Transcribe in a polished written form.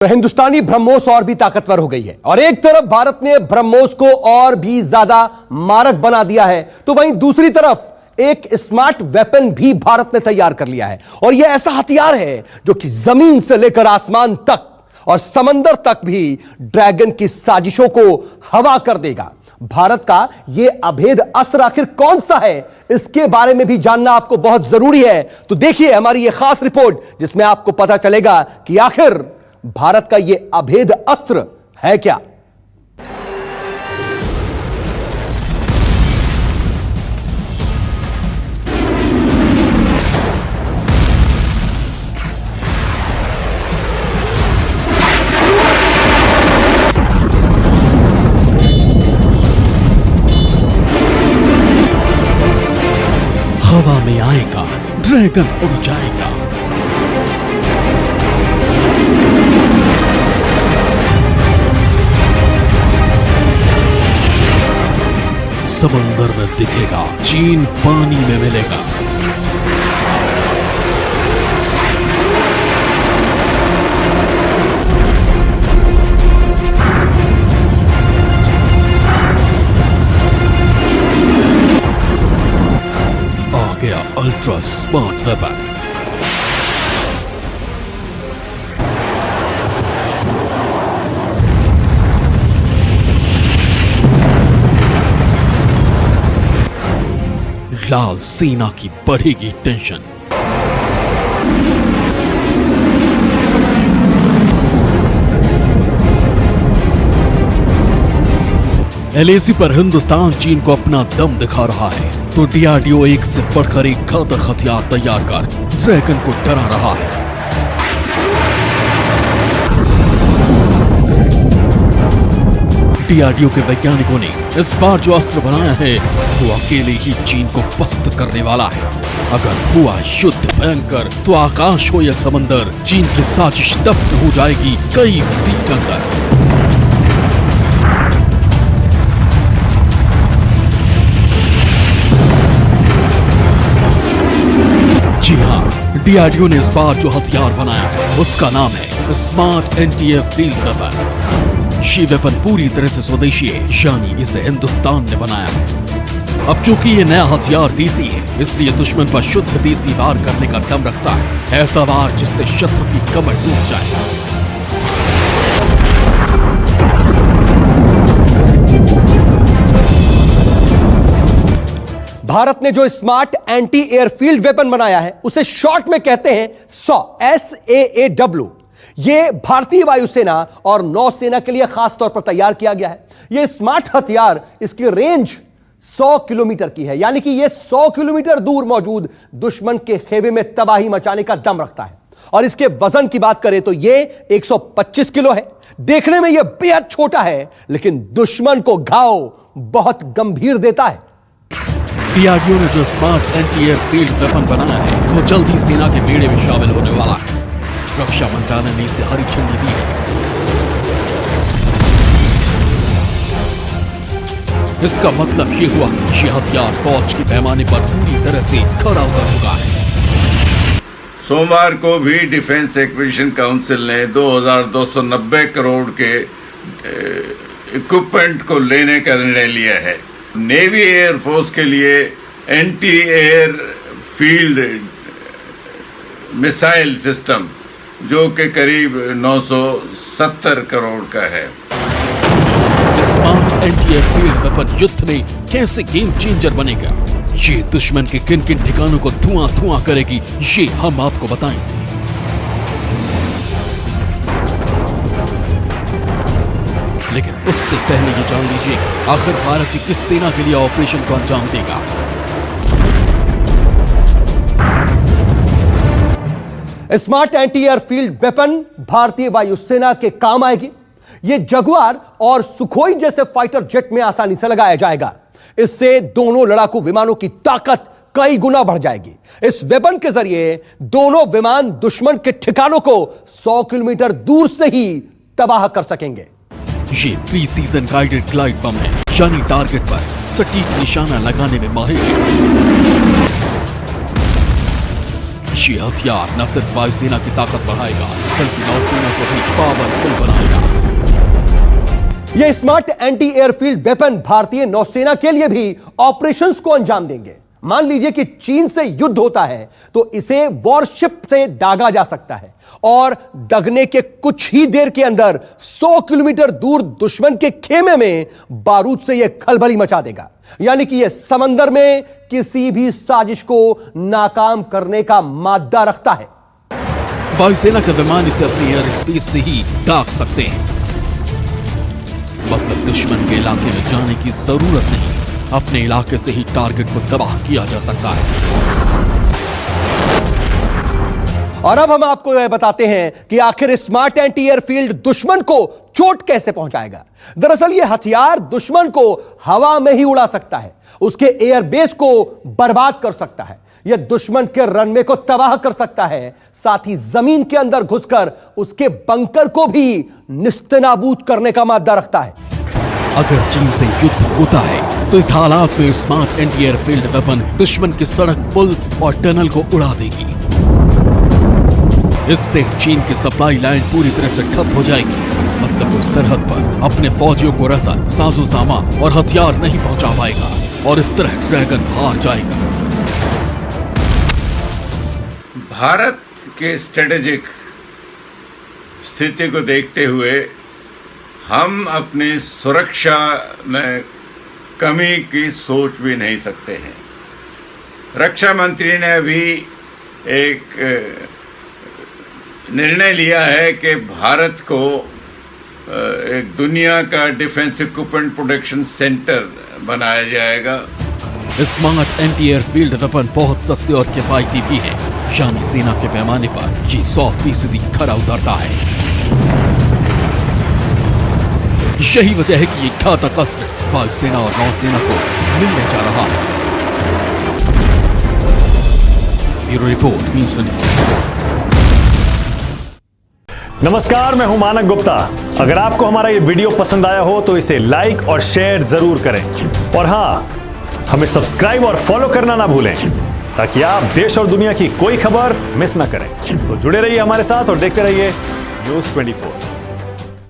तो हिंदुस्तानी ब्रह्मोस और भी ताकतवर हो गई है और एक तरफ भारत ने ब्रह्मोस को और भी ज्यादा मारक बना दिया है, तो वहीं दूसरी तरफ एक स्मार्ट वेपन भी भारत ने तैयार कर लिया है। और यह ऐसा हथियार है जो कि जमीन से लेकर आसमान तक और समंदर तक भी ड्रैगन की साजिशों को हवा कर देगा। भारत का यह अभेद अस्त्र आखिर कौन सा है, इसके बारे में भी जानना आपको बहुत जरूरी है। तो देखिए हमारी यह खास रिपोर्ट जिसमें आपको पता चलेगा कि आखिर भारत का यह अभेद अस्त्र है क्या। हवा में आएगा, ड्रैगन उड़ जाएगा। समंदर में दिखेगा, चीन पानी में मिलेगा। आ गया अल्ट्रा स्मार्ट वेपन। लाल सेना की बढ़ेगी टेंशन। एलएसी पर हिंदुस्तान चीन को अपना दम दिखा रहा है, तो डीआरडीओ एक से बढ़कर एक घातक हथियार तैयार कर ड्रैगन को डरा रहा है। डीआरडीओ के वैज्ञानिकों ने इस बार जो अस्त्र बनाया है वो अकेले ही चीन को पस्त करने वाला है। अगर हुआ युद्ध भयंकर तो आकाश हो या समंदर, चीन की साजिश दफ्न हो जाएगी कई फीट अंदर। जी हाँ, डीआरडीओ ने इस बार जो हथियार बनाया है उसका नाम है स्मार्ट एंटी-एयर फील्ड वेपन। ये वेपन पूरी तरह से स्वदेशी है, यानी इसे हिंदुस्तान ने बनाया है। अब चूंकि ये नया हथियार देसी है, इसलिए दुश्मन पर शुद्ध देसी वार करने का दम रखता है। ऐसा वार जिससे शत्रु की कमर टूट जाए। भारत ने जो स्मार्ट एंटी एयरफील्ड वेपन बनाया है उसे शॉर्ट में कहते हैं SAAW। यह भारतीय वायुसेना और नौसेना के लिए खास तौर पर तैयार किया गया है। यह स्मार्ट हथियार, इसकी रेंज 100 किलोमीटर की है, यानी कि यह 100 किलोमीटर दूर मौजूद दुश्मन के खेमे में तबाही मचाने का दम रखता है। और इसके वजन की बात करें तो यह 125 किलो है। देखने में यह बेहद छोटा है, लेकिन दुश्मन को घाव बहुत गंभीर देता है। डीआरडीओ ने जो स्मार्ट एंटी-एयर फील्ड वेपन बनाया है वो जल्द ही सेना के बेड़े में शामिल होने वाला है। रक्षा मंत्रालय ने इसे हरी झंडी दी है। इसका मतलब ये हुआ कि ये हथियार फौज के पैमाने पर पूरी तरह से खरा उतर चुका है। सोमवार को भी डिफेंस एक्विजिशन काउंसिल ने 2290 करोड़ के इक्विपमेंट को लेने का निर्णय लिया है। नेवी एयरफोर्स के लिए anti air field missile system जो कि करीब 970 करोड़ का है। स्मार्ट एंटी-एयर फील्ड वेपन युद्ध में कैसे गेम चेंजर बनेगा, ये दुश्मन के किन किन ठिकानों को धुआं धुआं करेगी, ये हम आपको बताएंगे। लेकिन उससे पहले ये जान लीजिए आखिर भारत की किस सेना के लिए ऑपरेशन को अंजाम देगा। स्मार्ट एंटी एयरफील्ड वेपन भारतीय वायुसेना के काम आएगी। यह जगुआर और सुखोई जैसे फाइटर जेट में आसानी से लगाया जाएगा। इससे दोनों लड़ाकू विमानों की ताकत कई गुना बढ़ जाएगी। इस वेपन के जरिए दोनों विमान दुश्मन के ठिकानों को 100 किलोमीटर दूर से ही तबाह कर सकेंगे। ये pre season guided glide bomb है, यानी टारगेट पर सटीक निशाना लगाने में माहिर है। ये हथियार न सिर्फ वायुसेना की ताकत बढ़ाएगा बल्कि नौसेना को भी पावरफुल बनाएगा। ये स्मार्ट एंटी एयरफील्ड वेपन भारतीय नौसेना के लिए भी ऑपरेशंस को अंजाम देंगे। मान लीजिए कि चीन से युद्ध होता है तो इसे वॉरशिप से दागा जा सकता है और दगने के कुछ ही देर के अंदर 100 किलोमीटर दूर दुश्मन के खेमे में बारूद से यह खलबली मचा देगा। यानी कि यह समंदर में किसी भी साजिश को नाकाम करने का मादा रखता है। वायुसेना के विमान इसे अपनी एयर स्पेस से ही दाग सकते हैं, मतलब दुश्मन के इलाके में जाने की जरूरत नहीं, अपने इलाके से ही टारगेट को तबाह किया जा सकता है। और अब हम आपको यह बताते हैं कि आखिर स्मार्ट एंटी एयरफील्ड दुश्मन को चोट कैसे पहुंचाएगा। दरअसल यह हथियार दुश्मन को हवा में ही उड़ा सकता है, उसके एयरबेस को बर्बाद कर सकता है, यह दुश्मन के रनवे को तबाह कर सकता है, साथ ही जमीन के अंदर घुसकर उसके बंकर को भी निस्तेनाबूद करने का मादा रखता है। अगर चीन से युद्ध होता है तो इस हालात में स्मार्ट एंटी एयरफील्ड वेपन दुश्मन की सड़क, पुल और टनल को उड़ा देगी। इससे चीन की सप्लाई लाइन पूरी तरह से ठप हो जाएगी, मतलब वो सरहद पर अपने फौजियों को रसद, साजो सामान और हथियार नहीं पहुंचा पाएगा और इस तरह ड्रैगन हार जाएगा। भारत के स्ट्रेटेजिक स्थिति को देखते हुए हम अपनी सुरक्षा में कमी की सोच भी नहीं सकते हैं। रक्षा मंत्री ने अभी एक निर्णय लिया है कि भारत को एक दुनिया का डिफेंस इक्विपमेंट प्रोडक्शन सेंटर बनाया जाएगा। स्मार्ट एंटी एयरफील्ड वेपन बहुत सस्ते और किफायती भी है, यानी सेना के पैमाने पर ये 100% खरा उतरता है। यही वजह है कि ये घातक अस्त्र वायुसेना और नौसेना को मिलने जा रहा है। Bureau report news 24। नमस्कार, मैं हूं मानक गुप्ता। अगर आपको हमारा ये वीडियो पसंद आया हो तो इसे लाइक और शेयर जरूर करें और हाँ, हमें सब्सक्राइब और फॉलो करना ना भूलें ताकि आप देश और दुनिया की कोई खबर मिस ना करें। तो जुड़े रहिए हमारे साथ और देखते रहिए न्यूज़ 24।